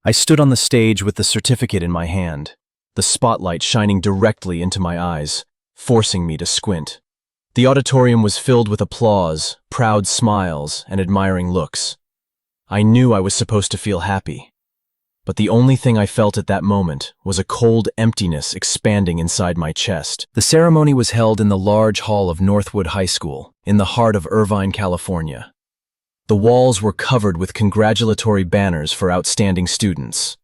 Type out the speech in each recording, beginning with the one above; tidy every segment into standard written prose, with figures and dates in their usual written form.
I stood on the stage with the certificate in my hand, the spotlight shining directly into my eyes, forcing me to squint. The auditorium was filled with applause, proud smiles, and admiring looks. I knew I was supposed to feel happy. But the only thing I felt at that moment was a cold emptiness expanding inside my chest. The ceremony was held in the large hall of Northwood High School, in the heart of Irvine, California. The walls were covered with congratulatory banners for outstanding students.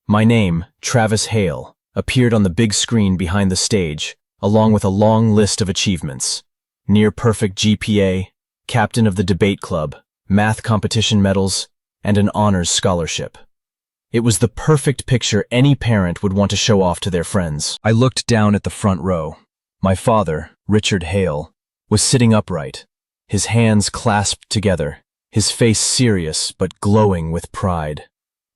My name, Travis Hale, appeared on the big screen behind the stage, along with a long list of achievements: near-perfect GPA, captain of the debate club, math competition medals, and an honors scholarship. It was the perfect picture any parent would want to show off to their friends. I looked down at the front row. My father, Richard Hale, was sitting upright, his hands clasped together, his face serious but glowing with pride.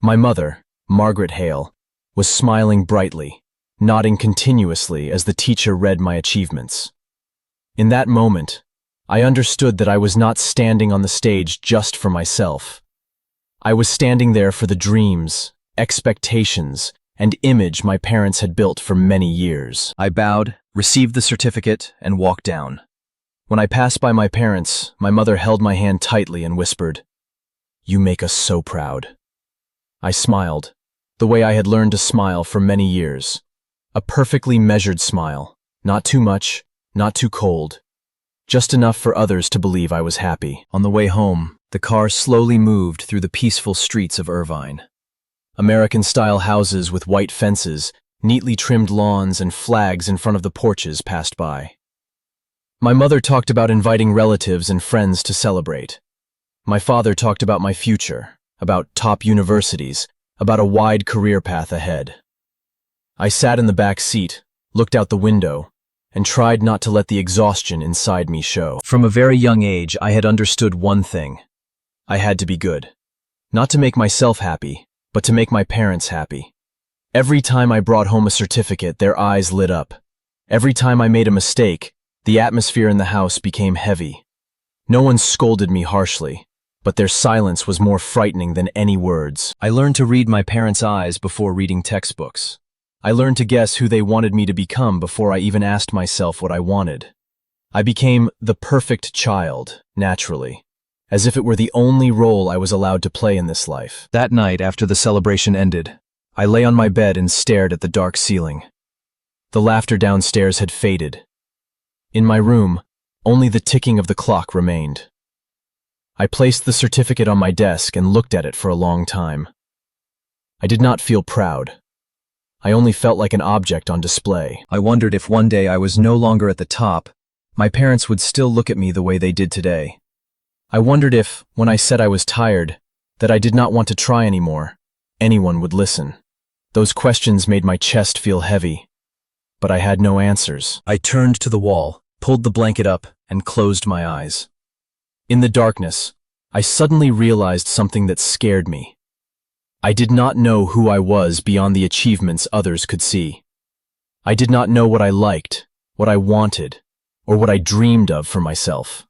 My mother, Margaret Hale, was smiling brightly, nodding continuously as the teacher read my achievements. In that moment, I understood that I was not standing on the stage just for myself. I was standing there for the dreams, expectations, and image my parents had built for many years. I bowed, received the certificate, and walked down. When I passed by my parents, my mother held my hand tightly and whispered, "You make us so proud." I smiled, the way I had learned to smile for many years. A perfectly measured smile, not too much, not too cold, just enough for others to believe I was happy. On the way home, the car slowly moved through the peaceful streets of Irvine. American-style houses with white fences, neatly trimmed lawns, and flags in front of the porches passed by. My mother talked about inviting relatives and friends to celebrate. My father talked about my future, about top universities, about a wide career path ahead. I sat in the back seat, looked out the window, and tried not to let the exhaustion inside me show. From a very young age, I had understood one thing. I had to be good. Not to make myself happy, but to make my parents happy. Every time I brought home a certificate, their eyes lit up. Every time I made a mistake, the atmosphere in the house became heavy. No one scolded me harshly, but their silence was more frightening than any words. I learned to read my parents' eyes before reading textbooks. I learned to guess who they wanted me to become before I even asked myself what I wanted. I became the perfect child, naturally, as if it were the only role I was allowed to play in this life. That night, after the celebration ended, I lay on my bed and stared at the dark ceiling. The laughter downstairs had faded. In my room, only the ticking of the clock remained. I placed the certificate on my desk and looked at it for a long time. I did not feel proud. I only felt like an object on display. I wondered if one day I was no longer at the top, my parents would still look at me the way they did today. I wondered if, when I said I was tired, that I did not want to try anymore, anyone would listen. Those questions made my chest feel heavy, but I had no answers. I turned to the wall, pulled the blanket up, and closed my eyes. In the darkness, I suddenly realized something that scared me. I did not know who I was beyond the achievements others could see. I did not know what I liked, what I wanted, or what I dreamed of for myself.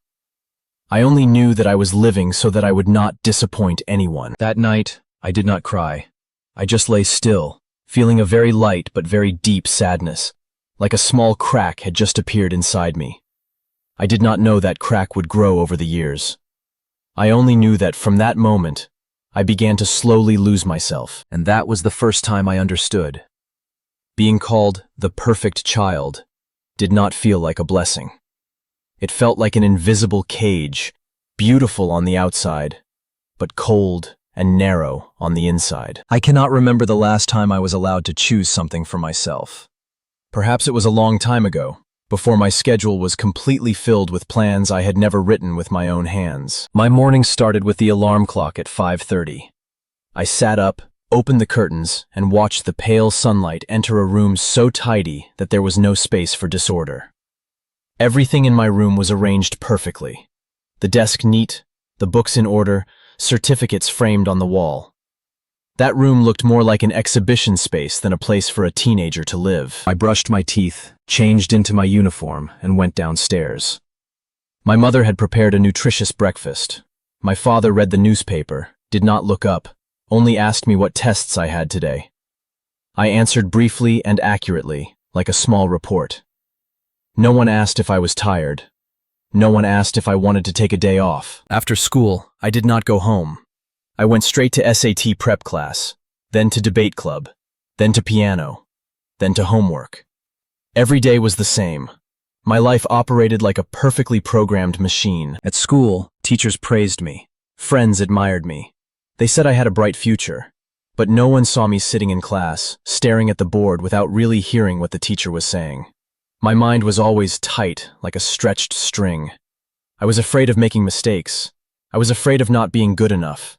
I only knew that I was living so that I would not disappoint anyone. That night, I did not cry. I just lay still, feeling a very light but very deep sadness, like a small crack had just appeared inside me. I did not know that crack would grow over the years. I only knew that from that moment, I began to slowly lose myself, and that was the first time I understood. Being called the perfect child did not feel like a blessing. It felt like an invisible cage, beautiful on the outside, but cold and narrow on the inside. I cannot remember the last time I was allowed to choose something for myself. Perhaps it was a long time ago, before my schedule was completely filled with plans I had never written with my own hands. My morning started with the alarm clock at 5:30. I sat up, opened the curtains, and watched the pale sunlight enter a room so tidy that there was no space for disorder. Everything in my room was arranged perfectly. The desk neat, the books in order, certificates framed on the wall. That room looked more like an exhibition space than a place for a teenager to live. I brushed my teeth, changed into my uniform, and went downstairs. My mother had prepared a nutritious breakfast. My father read the newspaper, did not look up, only asked me what tests I had today. I answered briefly and accurately, like a small report. No one asked if I was tired. No one asked if I wanted to take a day off. After school, I did not go home. I went straight to SAT prep class, then to debate club, then to piano, then to homework. Every day was the same. My life operated like a perfectly programmed machine. At school, teachers praised me. Friends admired me. They said I had a bright future. But no one saw me sitting in class, staring at the board without really hearing what the teacher was saying. My mind was always tight, like a stretched string. I was afraid of making mistakes. I was afraid of not being good enough.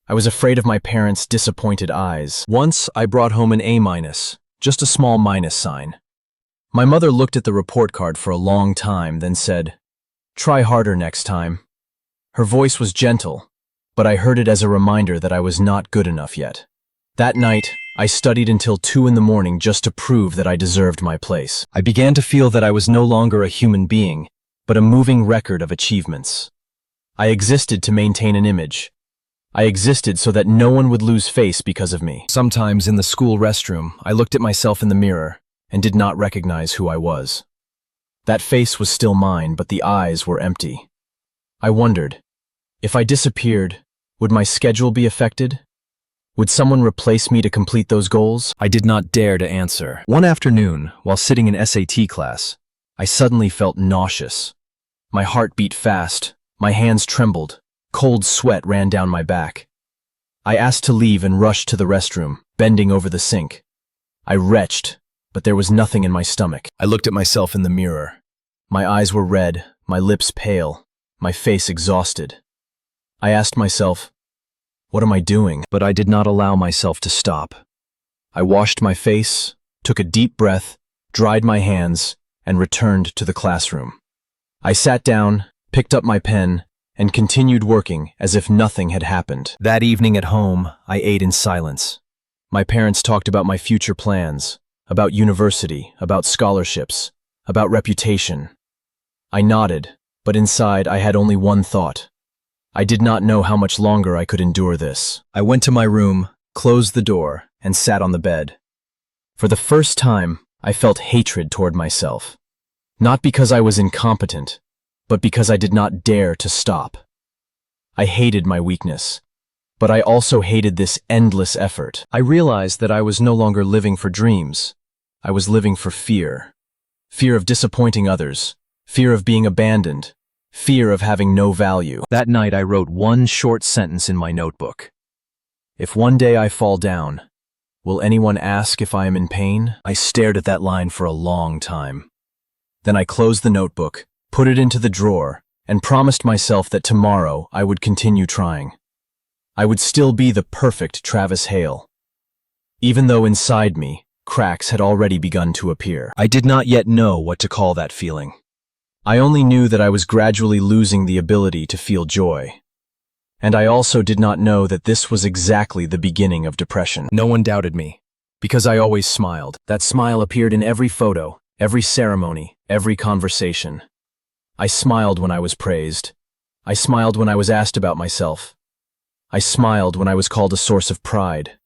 I was afraid of my parents' disappointed eyes. Once, I brought home an A-, just a small minus sign. My mother looked at the report card for a long time, then said, "Try harder next time." Her voice was gentle, but I heard it as a reminder that I was not good enough yet. That night, I studied until 2 in the morning just to prove that I deserved my place. I began to feel that I was no longer a human being, but a moving record of achievements. I existed to maintain an image. I existed so that no one would lose face because of me. Sometimes in the school restroom, I looked at myself in the mirror and did not recognize who I was. That face was still mine, but the eyes were empty. I wondered, if I disappeared, would my schedule be affected? Would someone replace me to complete those goals? I did not dare to answer. One afternoon, while sitting in SAT class, I suddenly felt nauseous. My heart beat fast, my hands trembled, cold sweat ran down my back. I asked to leave and rushed to the restroom, bending over the sink. I retched, but there was nothing in my stomach. I looked at myself in the mirror. My eyes were red, my lips pale, my face exhausted. I asked myself, what am I doing? But I did not allow myself to stop. I washed my face, took a deep breath, dried my hands, and returned to the classroom. I sat down, picked up my pen, and continued working as if nothing had happened. That evening at home, I ate in silence. My parents talked about my future plans, about university, about scholarships, about reputation. I nodded, but inside I had only one thought. I did not know how much longer I could endure this. I went to my room, closed the door, and sat on the bed. For the first time, I felt hatred toward myself. Not because I was incompetent, but because I did not dare to stop. I hated my weakness, but I also hated this endless effort. I realized that I was no longer living for dreams. I was living for fear. Fear of disappointing others, fear of being abandoned, fear of having no value. That night I wrote one short sentence in my notebook. If one day I fall down, will anyone ask if I am in pain? I stared at that line for a long time. Then I closed the notebook, put it into the drawer, and promised myself that tomorrow I would continue trying. I would still be the perfect Travis Hale, even though inside me, cracks had already begun to appear. I did not yet know what to call that feeling. I only knew that I was gradually losing the ability to feel joy. And I also did not know that this was exactly the beginning of depression. No one doubted me, because I always smiled. That smile appeared in every photo, every ceremony, every conversation. I smiled when I was praised. I smiled when I was asked about myself. I smiled when I was called a source of pride.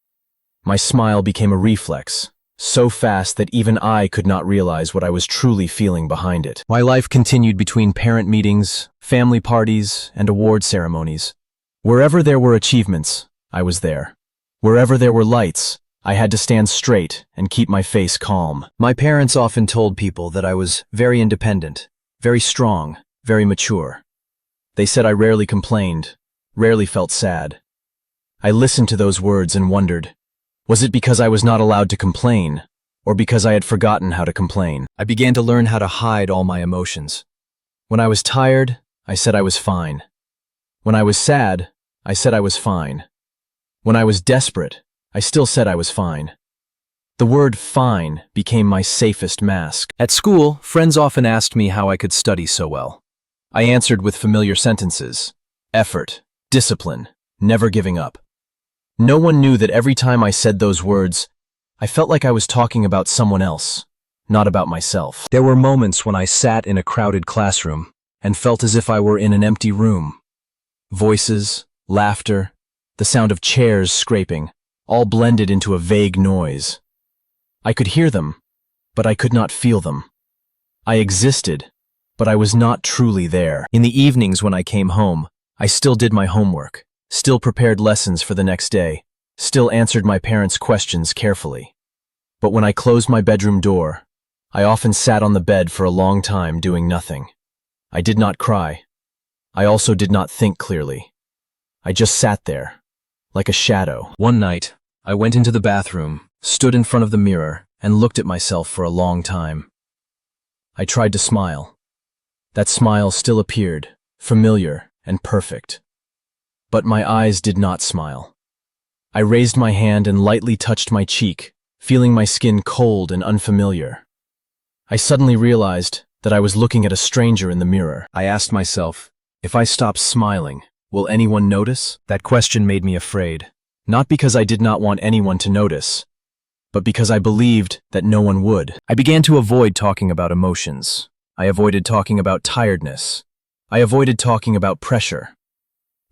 My smile became a reflex, so fast that even I could not realize what I was truly feeling behind it. My life continued between parent meetings, family parties, and award ceremonies. Wherever there were achievements, I was there. Wherever there were lights, I had to stand straight and keep my face calm. My parents often told people that I was very independent, very strong, very mature. They said I rarely complained, rarely felt sad. I listened to those words and wondered, was it because I was not allowed to complain, or because I had forgotten how to complain? I began to learn how to hide all my emotions. When I was tired, I said I was fine. When I was sad, I said I was fine. When I was desperate, I still said I was fine. The word fine became my safest mask. At school, friends often asked me how I could study so well. I answered with familiar sentences: effort, discipline, never giving up. No one knew that every time I said those words, I felt like I was talking about someone else, not about myself. There were moments when I sat in a crowded classroom and felt as if I were in an empty room. Voices, laughter, the sound of chairs scraping, all blended into a vague noise. I could hear them, but I could not feel them. I existed, but I was not truly there. In the evenings when I came home, I still did my homework, still prepared lessons for the next day, still answered my parents' questions carefully. But when I closed my bedroom door, I often sat on the bed for a long time doing nothing. I did not cry. I also did not think clearly. I just sat there, like a shadow. One night, I went into the bathroom, stood in front of the mirror, and looked at myself for a long time. I tried to smile. That smile still appeared, familiar and perfect. But my eyes did not smile. I raised my hand and lightly touched my cheek, feeling my skin cold and unfamiliar. I suddenly realized that I was looking at a stranger in the mirror. I asked myself, if I stop smiling, will anyone notice? That question made me afraid, not because I did not want anyone to notice, but because I believed that no one would. I began to avoid talking about emotions. I avoided talking about tiredness. I avoided talking about pressure.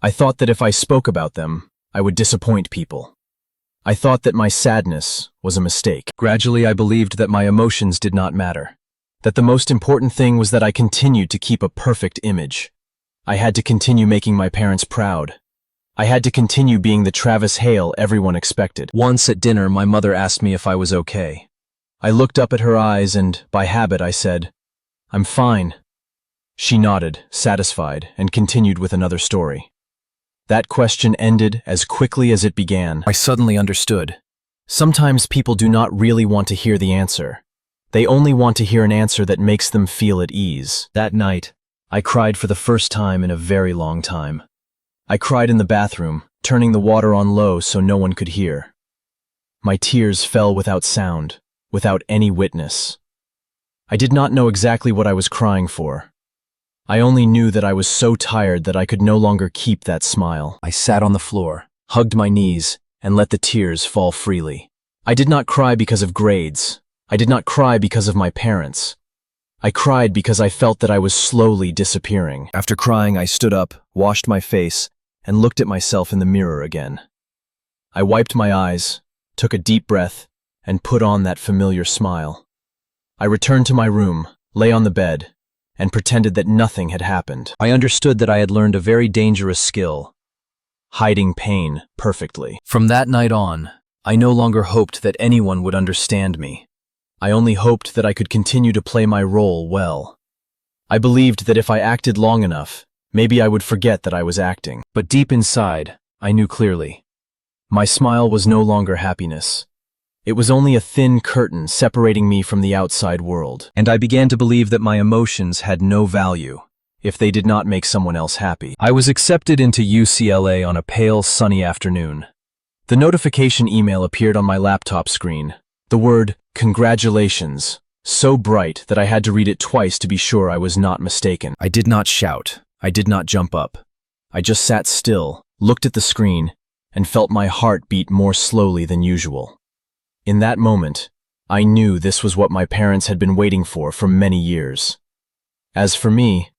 I thought that if I spoke about them, I would disappoint people. I thought that my sadness was a mistake. Gradually, I believed that my emotions did not matter, that the most important thing was that I continued to keep a perfect image. I had to continue making my parents proud. I had to continue being the Travis Hale everyone expected. Once at dinner, my mother asked me if I was okay. I looked up at her eyes and, by habit, I said, "I'm fine." She nodded, satisfied, and continued with another story. That question ended as quickly as it began. I suddenly understood. Sometimes people do not really want to hear the answer. They only want to hear an answer that makes them feel at ease. That night, I cried for the first time in a very long time. I cried in the bathroom, turning the water on low so no one could hear. My tears fell without sound, without any witness. I did not know exactly what I was crying for. I only knew that I was so tired that I could no longer keep that smile. I sat on the floor, hugged my knees, and let the tears fall freely. I did not cry because of grades. I did not cry because of my parents. I cried because I felt that I was slowly disappearing. After crying, I stood up, washed my face, and looked at myself in the mirror again. I wiped my eyes, took a deep breath, and put on that familiar smile. I returned to my room, lay on the bed, and pretended that nothing had happened. I understood that I had learned a very dangerous skill, hiding pain perfectly. From that night on, I no longer hoped that anyone would understand me. I only hoped that I could continue to play my role well. I believed that if I acted long enough, maybe I would forget that I was acting. But deep inside, I knew clearly. My smile was no longer happiness. It was only a thin curtain separating me from the outside world. And I began to believe that my emotions had no value if they did not make someone else happy. I was accepted into UCLA on a pale, sunny afternoon. The notification email appeared on my laptop screen. The word, "Congratulations," so bright that I had to read it twice to be sure I was not mistaken. I did not shout. I did not jump up. I just sat still, looked at the screen, and felt my heart beat more slowly than usual. In that moment, I knew this was what my parents had been waiting for many years. As for me,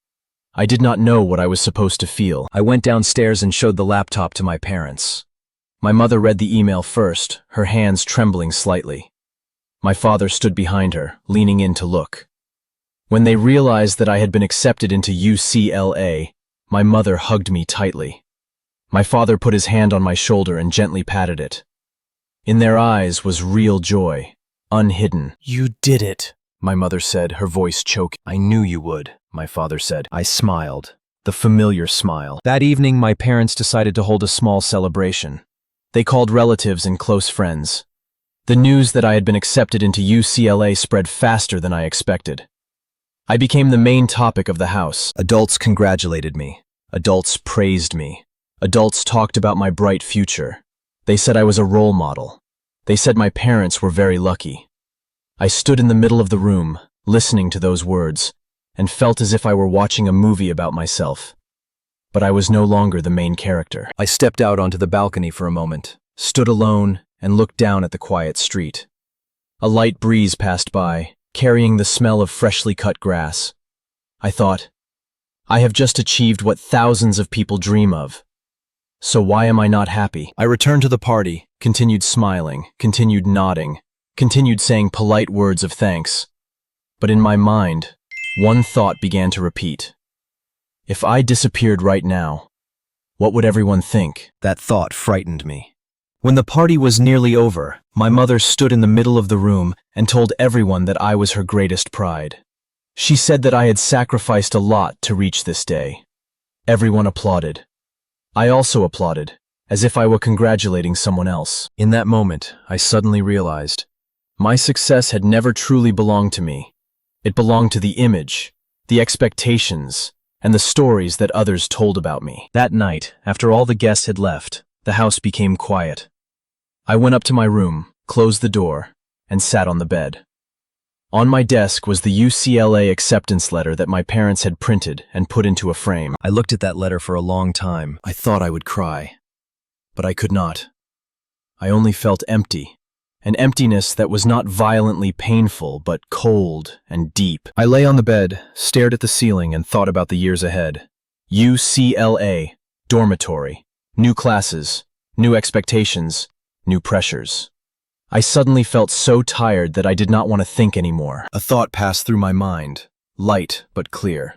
I did not know what I was supposed to feel. I went downstairs and showed the laptop to my parents. My mother read the email first, her hands trembling slightly. My father stood behind her, leaning in to look. When they realized that I had been accepted into UCLA, my mother hugged me tightly. My father put his hand on my shoulder and gently patted it. In their eyes was real joy, unhidden. "You did it," my mother said, her voice choking. "I knew you would," my father said. I smiled, the familiar smile. That evening, my parents decided to hold a small celebration. They called relatives and close friends. The news that I had been accepted into UCLA spread faster than I expected. I became the main topic of the house. Adults congratulated me. Adults praised me. Adults talked about my bright future. They said I was a role model. They said my parents were very lucky. I stood in the middle of the room, listening to those words, and felt as if I were watching a movie about myself. But I was no longer the main character. I stepped out onto the balcony for a moment, stood alone, and looked down at the quiet street. A light breeze passed by, carrying the smell of freshly cut grass. I thought, I have just achieved what thousands of people dream of. So why am I not happy? I returned to the party, continued smiling, continued nodding, continued saying polite words of thanks. But in my mind, one thought began to repeat. If I disappeared right now, what would everyone think? That thought frightened me. When the party was nearly over, my mother stood in the middle of the room and told everyone that I was her greatest pride. She said that I had sacrificed a lot to reach this day. Everyone applauded. I also applauded, as if I were congratulating someone else. In that moment, I suddenly realized my success had never truly belonged to me. It belonged to the image, the expectations, and the stories that others told about me. That night, after all the guests had left, the house became quiet. I went up to my room, closed the door, and sat on the bed. On my desk was the UCLA acceptance letter that my parents had printed and put into a frame. I looked at that letter for a long time. I thought I would cry, but I could not. I only felt empty, an emptiness that was not violently painful, but cold and deep. I lay on the bed, stared at the ceiling, and thought about the years ahead. UCLA, dormitory, new classes, new expectations, new pressures. I suddenly felt so tired that I did not want to think anymore. A thought passed through my mind, light but clear.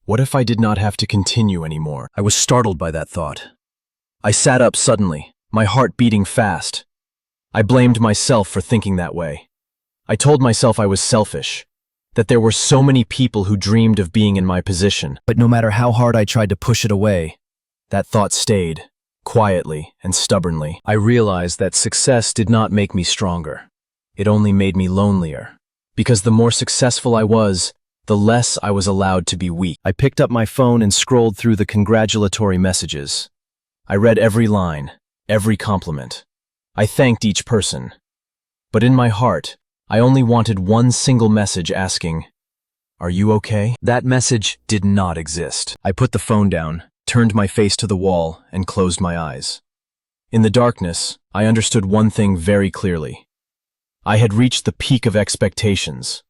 What if I did not have to continue anymore? I was startled by that thought. I sat up suddenly, my heart beating fast. I blamed myself for thinking that way. I told myself I was selfish, that there were so many people who dreamed of being in my position. But no matter how hard I tried to push it away, that thought stayed. Quietly and stubbornly, I realized that success did not make me stronger. It only made me lonelier. Because the more successful I was, the less I was allowed to be weak. I picked up my phone and scrolled through the congratulatory messages. I read every line, every compliment. I thanked each person. But in my heart, I only wanted one single message asking, "Are you okay?" That message did not exist. I put the phone down, turned my face to the wall, and closed my eyes. In the darkness, I understood one thing very clearly. I had reached the peak of expectations,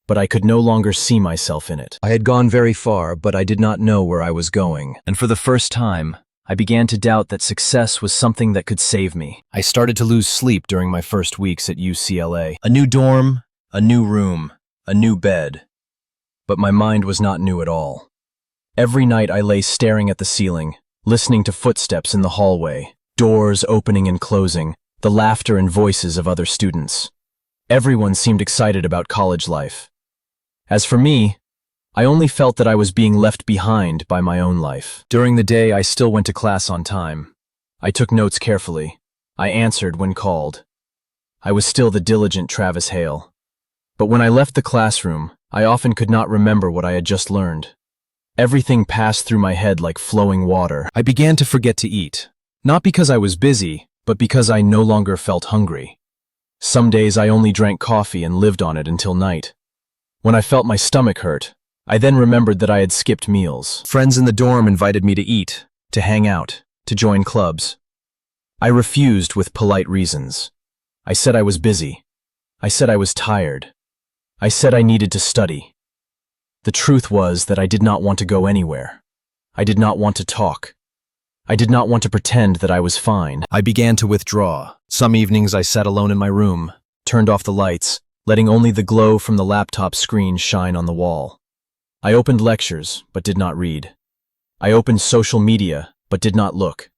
but I could no longer see myself in it. I had gone very far, but I did not know where I was going. And for the first time, I began to doubt that success was something that could save me. I started to lose sleep during my first weeks at UCLA. A new dorm, a new room, a new bed. But my mind was not new at all. Every night I lay staring at the ceiling, listening to footsteps in the hallway, doors opening and closing, the laughter and voices of other students. Everyone seemed excited about college life. As for me, I only felt that I was being left behind by my own life. During the day, I still went to class on time. I took notes carefully. I answered when called. I was still the diligent Travis Hale. But when I left the classroom, I often could not remember what I had just learned. Everything passed through my head like flowing water. I began to forget to eat, not because I was busy, but because I no longer felt hungry. Some days I only drank coffee and lived on it until night. When I felt my stomach hurt, I then remembered that I had skipped meals. Friends in the dorm invited me to eat, to hang out, to join clubs. I refused with polite reasons. I said I was busy. I said I was tired. I said I needed to study. The truth was that I did not want to go anywhere. I did not want to talk. I did not want to pretend that I was fine. I began to withdraw. Some evenings I sat alone in my room, turned off the lights, letting only the glow from the laptop screen shine on the wall. I opened lectures, but did not read. I opened social media, but did not look.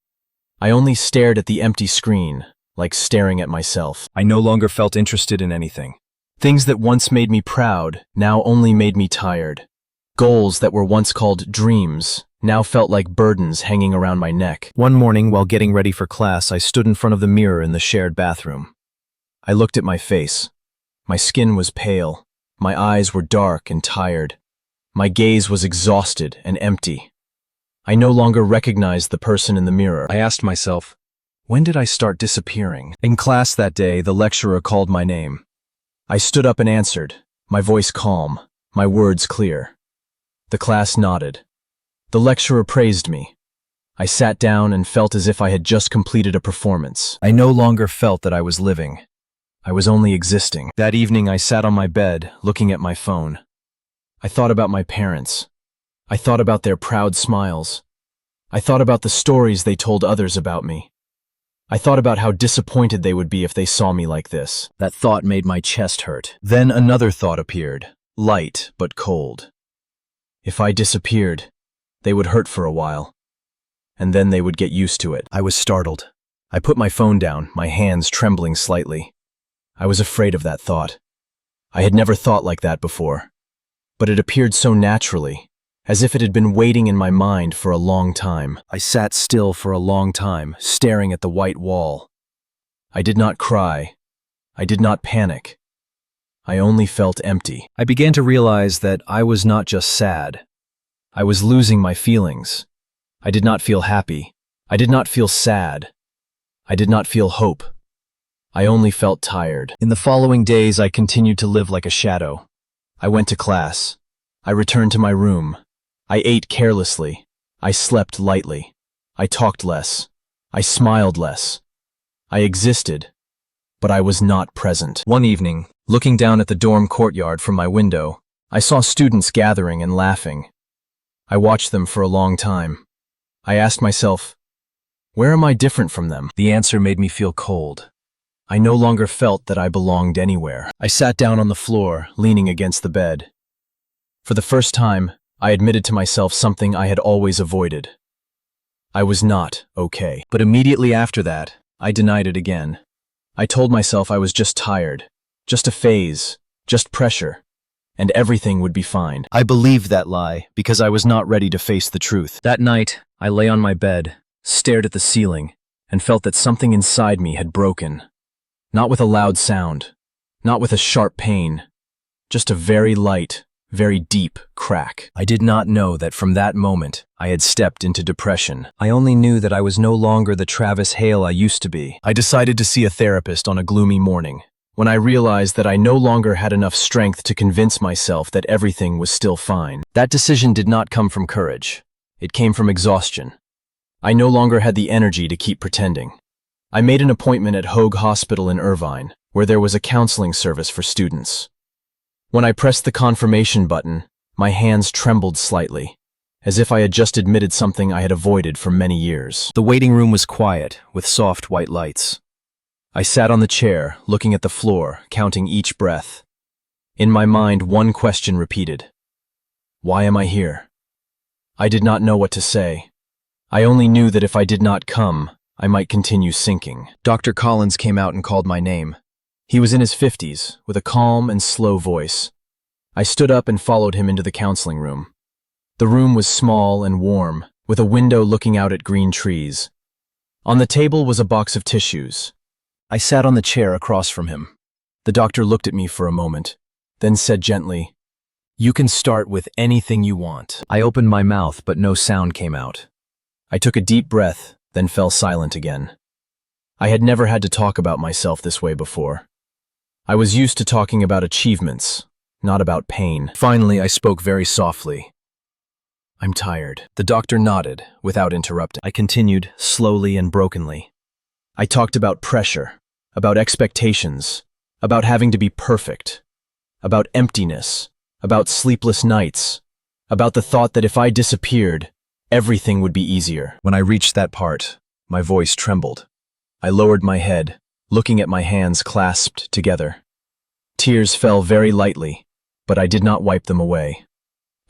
I only stared at the empty screen, like staring at myself. I no longer felt interested in anything. Things that once made me proud now only made me tired. Goals that were once called dreams now felt like burdens hanging around my neck. One morning, while getting ready for class, I stood in front of the mirror in the shared bathroom. I looked at my face. My skin was pale. My eyes were dark and tired. My gaze was exhausted and empty. I no longer recognized the person in the mirror. I asked myself, when did I start disappearing? In class that day, the lecturer called my name. I stood up and answered, my voice calm, my words clear. The class nodded. The lecturer praised me. I sat down and felt as if I had just completed a performance. I no longer felt that I was living. I was only existing. That evening I sat on my bed, looking at my phone. I thought about my parents. I thought about their proud smiles. I thought about the stories they told others about me. I thought about how disappointed they would be if they saw me like this. That thought made my chest hurt. Then another thought appeared, light but cold. If I disappeared, they would hurt for a while, and then they would get used to it. I was startled. I put my phone down, my hands trembling slightly. I was afraid of that thought. I had never thought like that before, but it appeared so naturally, as if it had been waiting in my mind for a long time. I sat still for a long time, staring at the white wall. I did not cry. I did not panic. I only felt empty. I began to realize that I was not just sad. I was losing my feelings. I did not feel happy. I did not feel sad. I did not feel hope. I only felt tired. In the following days, I continued to live like a shadow. I went to class. I returned to my room. I ate carelessly. I slept lightly. I talked less. I smiled less. I existed, but I was not present. One evening, looking down at the dorm courtyard from my window, I saw students gathering and laughing. I watched them for a long time. I asked myself, where am I different from them? The answer made me feel cold. I no longer felt that I belonged anywhere. I sat down on the floor, leaning against the bed. For the first time, I admitted to myself something I had always avoided. I was not okay. But immediately after that, I denied it again. I told myself I was just tired, just a phase, just pressure, and everything would be fine. I believed that lie because I was not ready to face the truth. That night, I lay on my bed, stared at the ceiling, and felt that something inside me had broken. Not with a loud sound, not with a sharp pain, just a very light, very deep crack. I did not know that from that moment, I had stepped into depression. I only knew that I was no longer the Travis Hale I used to be. I decided to see a therapist on a gloomy morning, when I realized that I no longer had enough strength to convince myself that everything was still fine. That decision did not come from courage. It came from exhaustion. I no longer had the energy to keep pretending. I made an appointment at Hoag Hospital in Irvine, where there was a counseling service for students. When I pressed the confirmation button, my hands trembled slightly, as if I had just admitted something I had avoided for many years. The waiting room was quiet, with soft white lights. I sat on the chair, looking at the floor, counting each breath. In my mind, one question repeated. Why am I here? I did not know what to say. I only knew that if I did not come, I might continue sinking. Dr. Collins came out and called my name. He was in his 50s, with a calm and slow voice. I stood up and followed him into the counseling room. The room was small and warm, with a window looking out at green trees. On the table was a box of tissues. I sat on the chair across from him. The doctor looked at me for a moment, then said gently, "You can start with anything you want." I opened my mouth, but no sound came out. I took a deep breath, then fell silent again. I had never had to talk about myself this way before. I was used to talking about achievements, not about pain. Finally, I spoke very softly. "I'm tired." The doctor nodded, without interrupting. I continued, slowly and brokenly. I talked about pressure, about expectations, about having to be perfect, about emptiness, about sleepless nights, about the thought that if I disappeared, everything would be easier. When I reached that part, my voice trembled. I lowered my head, looking at my hands clasped together. Tears fell very lightly, but I did not wipe them away.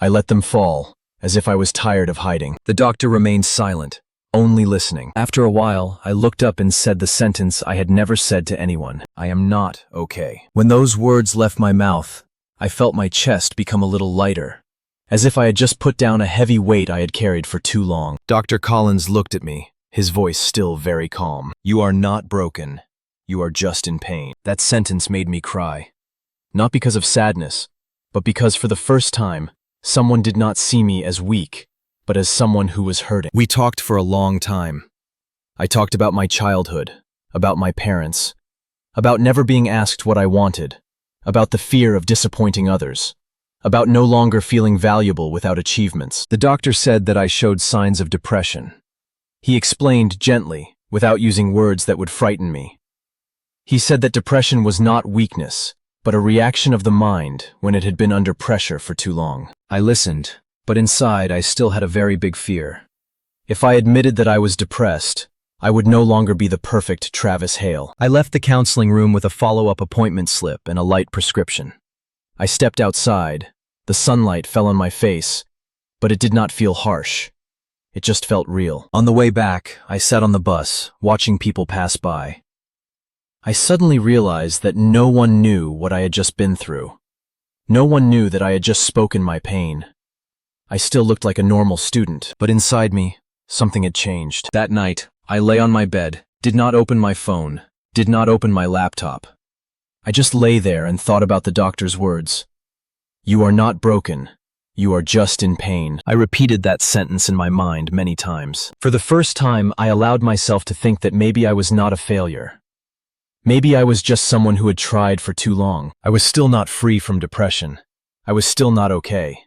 I let them fall, as if I was tired of hiding. The doctor remained silent, only listening. After a while, I looked up and said the sentence I had never said to anyone. "I am not okay." When those words left my mouth, I felt my chest become a little lighter, as if I had just put down a heavy weight I had carried for too long. Dr. Collins looked at me, his voice still very calm. "You are not broken. You are just in pain." That sentence made me cry. Not because of sadness, but because for the first time, someone did not see me as weak, but as someone who was hurting. We talked for a long time. I talked about my childhood, about my parents, about never being asked what I wanted, about the fear of disappointing others, about no longer feeling valuable without achievements. The doctor said that I showed signs of depression. He explained gently, without using words that would frighten me. He said that depression was not weakness, but a reaction of the mind when it had been under pressure for too long. I listened, but inside I still had a very big fear. If I admitted that I was depressed, I would no longer be the perfect Travis Hale. I left the counseling room with a follow-up appointment slip and a light prescription. I stepped outside. The sunlight fell on my face, but it did not feel harsh. It just felt real. On the way back, I sat on the bus, watching people pass by. I suddenly realized that no one knew what I had just been through. No one knew that I had just spoken my pain. I still looked like a normal student, but inside me, something had changed. That night, I lay on my bed, did not open my phone, did not open my laptop. I just lay there and thought about the doctor's words. "You are not broken. You are just in pain." I repeated that sentence in my mind many times. For the first time, I allowed myself to think that maybe I was not a failure. Maybe I was just someone who had tried for too long. I was still not free from depression. I was still not okay.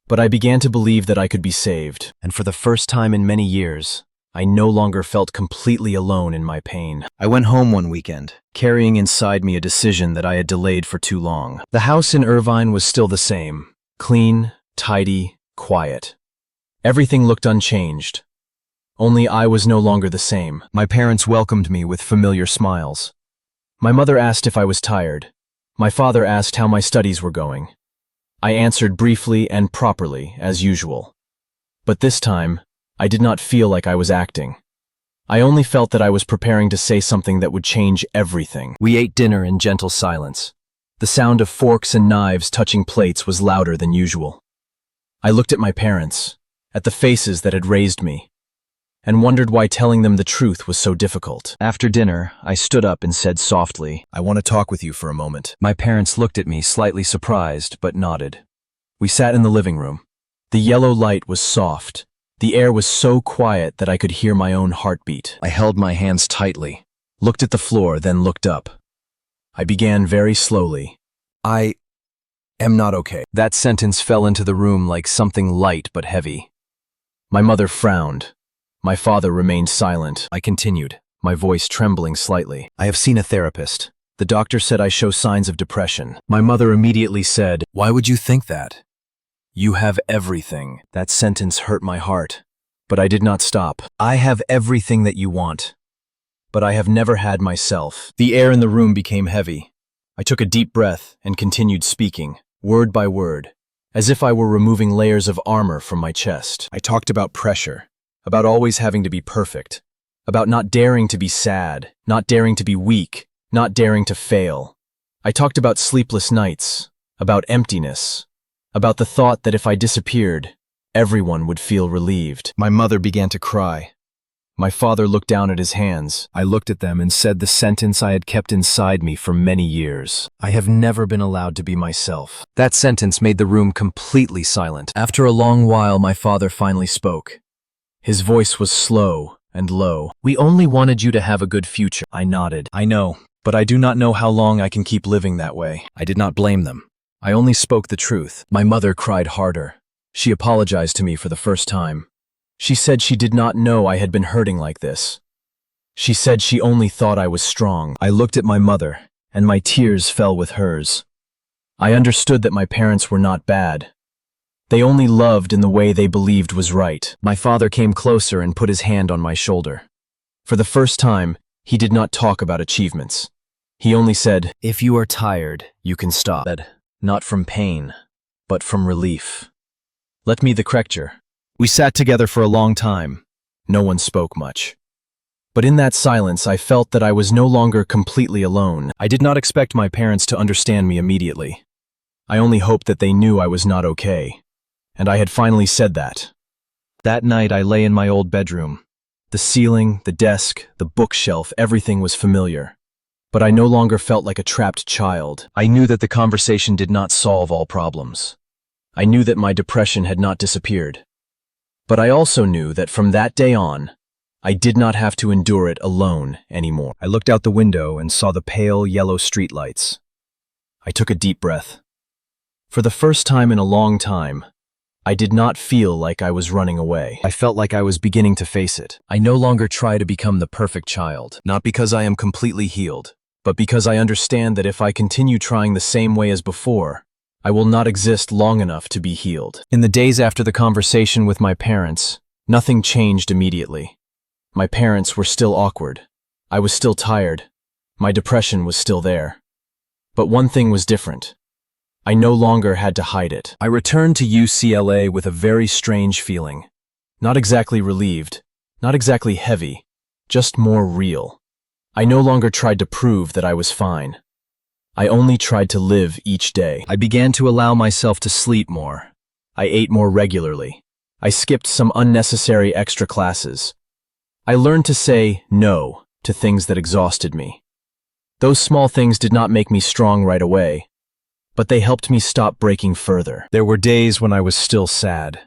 But I began to believe that I could be saved, and for the first time in many years, I no longer felt completely alone in my pain. I went home one weekend, carrying inside me a decision that I had delayed for too long. The house in Irvine was still the same. Clean, tidy, quiet. Everything looked unchanged. Only I was no longer the same. My parents welcomed me with familiar smiles. My mother asked if I was tired. My father asked how my studies were going. I answered briefly and properly, as usual. But this time, I did not feel like I was acting. I only felt that I was preparing to say something that would change everything. We ate dinner in gentle silence. The sound of forks and knives touching plates was louder than usual. I looked at my parents, at the faces that had raised me, and wondered why telling them the truth was so difficult. After dinner, I stood up and said softly, "I want to talk with you for a moment." My parents looked at me, slightly surprised, but nodded. We sat in the living room. The yellow light was soft. The air was so quiet that I could hear my own heartbeat. I held my hands tightly, looked at the floor, then looked up. I began very slowly. "I am not okay." That sentence fell into the room like something light but heavy. My mother frowned. My father remained silent. I continued, my voice trembling slightly. "I have seen a therapist. The doctor said I show signs of depression." My mother immediately said, "Why would you think that? You have everything." That sentence hurt my heart, but I did not stop. "I have everything that you want, but I have never had myself." The air in the room became heavy. I took a deep breath and continued speaking, word by word, as if I were removing layers of armor from my chest. I talked about pressure, about always having to be perfect, about not daring to be sad, not daring to be weak, not daring to fail. I talked about sleepless nights, about emptiness, about the thought that if I disappeared, everyone would feel relieved. My mother began to cry. My father looked down at his hands. I looked at them and said the sentence I had kept inside me for many years. "I have never been allowed to be myself." That sentence made the room completely silent. After a long while, my father finally spoke. His voice was slow and low. "We only wanted you to have a good future." I nodded. "I know, but I do not know how long I can keep living that way." I did not blame them. I only spoke the truth. My mother cried harder. She apologized to me for the first time. She said she did not know I had been hurting like this. She said she only thought I was strong. I looked at my mother, and my tears fell with hers. I understood that my parents were not bad. They only loved in the way they believed was right. My father came closer and put his hand on my shoulder. For the first time, he did not talk about achievements. He only said, "If you are tired, you can stop." Not from pain, but from relief. Let me the correcture. We sat together for a long time. No one spoke much. But in that silence, I felt that I was no longer completely alone. I did not expect my parents to understand me immediately. I only hoped that they knew I was not okay. And I had finally said that. That night, I lay in my old bedroom. The ceiling, the desk, the bookshelf, everything was familiar. But I no longer felt like a trapped child. I knew that the conversation did not solve all problems. I knew that my depression had not disappeared. But I also knew that from that day on, I did not have to endure it alone anymore. I looked out the window and saw the pale yellow streetlights. I took a deep breath. For the first time in a long time, I did not feel like I was running away. I felt like I was beginning to face it. I no longer try to become the perfect child, not because I am completely healed, but because I understand that if I continue trying the same way as before, I will not exist long enough to be healed. In the days after the conversation with my parents, Nothing changed immediately. My parents were still awkward. I was still tired. My depression was still there. But one thing was different. I no longer had to hide it. I returned to UCLA with a very strange feeling. Not exactly relieved, not exactly heavy, just more real. I no longer tried to prove that I was fine. I only tried to live each day. I began to allow myself to sleep more. I ate more regularly. I skipped some unnecessary extra classes. I learned to say no to things that exhausted me. Those small things did not make me strong right away, but they helped me stop breaking further. There were days when I was still sad.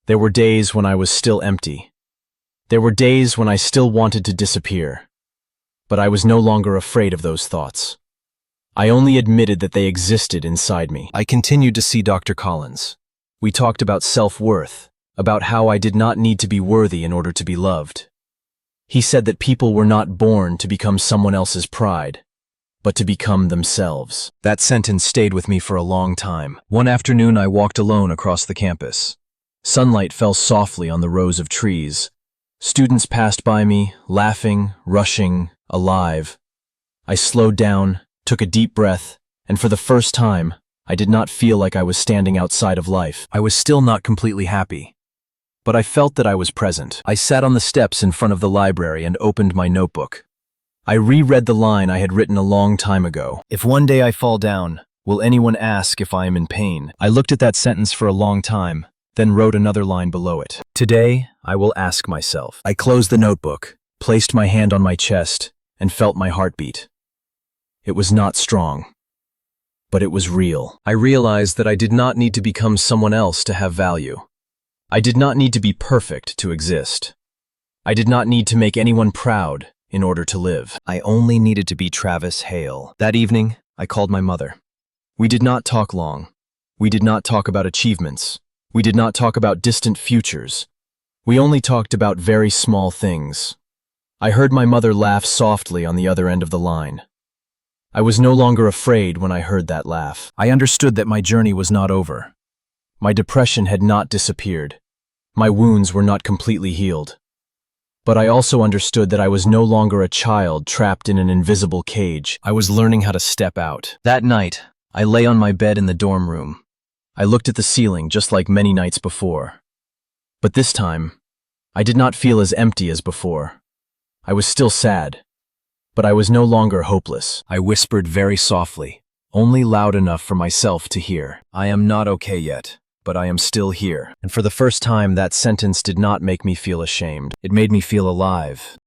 There were days when I was still empty. There were days when I still wanted to disappear. But I was no longer afraid of those thoughts. I only admitted that they existed inside me. I continued to see Dr. Collins. We talked about self-worth, about how I did not need to be worthy in order to be loved. He said that people were not born to become someone else's pride, but to become themselves. That sentence stayed with me for a long time. One afternoon, I walked alone across the campus. Sunlight fell softly on the rows of trees. Students passed by me, laughing, rushing, alive. I slowed down, took a deep breath, and for the first time, I did not feel like I was standing outside of life. I was still not completely happy, but I felt that I was present. I sat on the steps in front of the library and opened my notebook. I reread the line I had written a long time ago. If one day I fall down, will anyone ask if I am in pain? I looked at that sentence for a long time, then wrote another line below it. Today, I will ask myself. I closed the notebook, placed my hand on my chest, and felt my heartbeat. It was not strong, but it was real. I realized that I did not need to become someone else to have value. I did not need to be perfect to exist. I did not need to make anyone proud in order to live. I only needed to be Travis Hale. That evening, I called my mother. We did not talk long. We did not talk about achievements. We did not talk about distant futures. We only talked about very small things. I heard my mother laugh softly on the other end of the line. I was no longer afraid when I heard that laugh. I understood that my journey was not over. My depression had not disappeared. My wounds were not completely healed. But I also understood that I was no longer a child trapped in an invisible cage. I was learning how to step out. That night, I lay on my bed in the dorm room. I looked at the ceiling just like many nights before. But this time, I did not feel as empty as before. I was still sad, but I was no longer hopeless. I whispered very softly, only loud enough for myself to hear. I am not okay yet, but I am still here. And for the first time, that sentence did not make me feel ashamed. It made me feel alive.